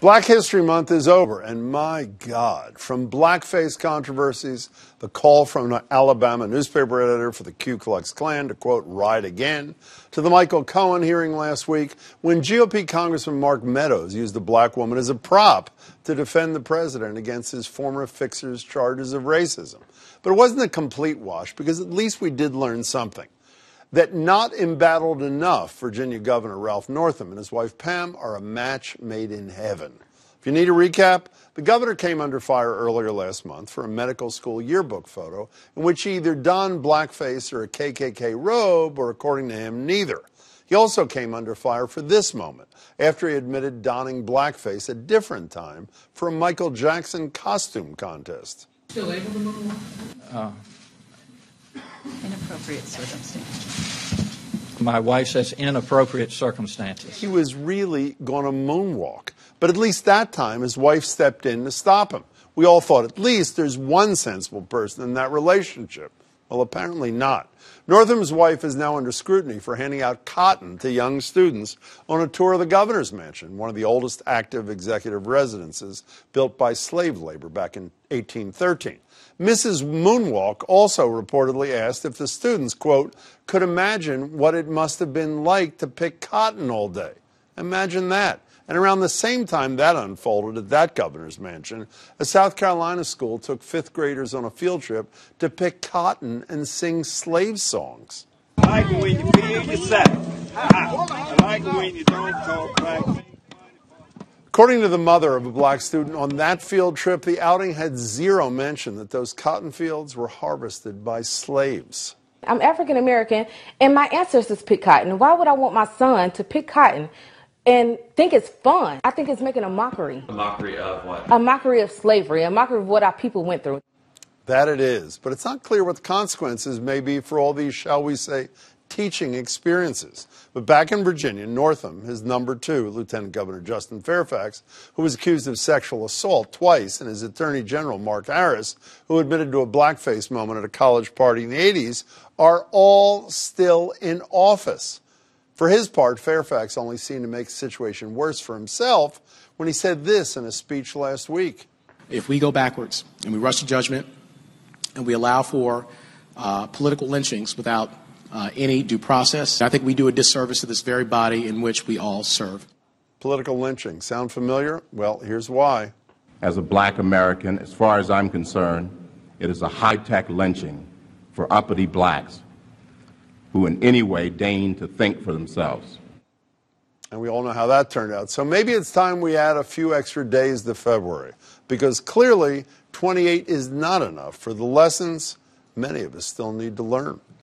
Black History Month is over, and my God, from blackface controversies, the call from an Alabama newspaper editor for the Ku Klux Klan to, quote, ride again, to the Michael Cohen hearing last week when GOP Congressman Mark Meadows used a black woman as a prop to defend the president against his former fixer's charges of racism. But it wasn't a complete wash, because at least we did learn something. That not embattled enough, Virginia Governor Ralph Northam and his wife Pam are a match made in heaven. If you need a recap, the governor came under fire earlier last month for a medical school yearbook photo in which he either donned blackface or a KKK robe, or according to him, neither. He also came under fire for this moment, after he admitted donning blackface a different time for a Michael Jackson costume contest. Still able to move? Inappropriate circumstances. My wife says inappropriate circumstances. He was really going to moonwalk. But at least that time, his wife stepped in to stop him. We all thought at least there's one sensible person in that relationship. Well, apparently not. Northam's wife is now under scrutiny for handing out cotton to young students on a tour of the governor's mansion, one of the oldest active executive residences built by slave labor back in 1813. Mrs. Moonwalk also reportedly asked if the students, quote, could imagine what it must have been like to pick cotton all day. Imagine that. And around the same time that unfolded at that governor's mansion, a South Carolina school took fifth graders on a field trip to pick cotton and sing slave songs. I like it when you feel yourself. I like it when you don't talk like me. According to the mother of a black student on that field trip, the outing had zero mention that those cotton fields were harvested by slaves. I'm African American, and my ancestors picked cotton. Why would I want my son to pick cotton and think it's fun? I think it's making a mockery. A mockery of what? A mockery of slavery, a mockery of what our people went through. That it is, but it's not clear what the consequences may be for all these, shall we say, teaching experiences. But back in Virginia, Northam, his number two, Lieutenant Governor Justin Fairfax, who was accused of sexual assault twice, and his Attorney General Mark Harris, who admitted to a blackface moment at a college party in the 80s, are all still in office. For his part, Fairfax only seemed to make the situation worse for himself when he said this in a speech last week. If we go backwards and we rush to judgment and we allow for political lynchings without any due process, I think we do a disservice to this very body in which we all serve. Political lynching. Sound familiar? Well, here's why. As a black American, as far as I'm concerned, it is a high-tech lynching for uppity blacks who in any way deign to think for themselves. And we all know how that turned out. So maybe it's time we add a few extra days to February, because clearly 28 is not enough for the lessons many of us still need to learn.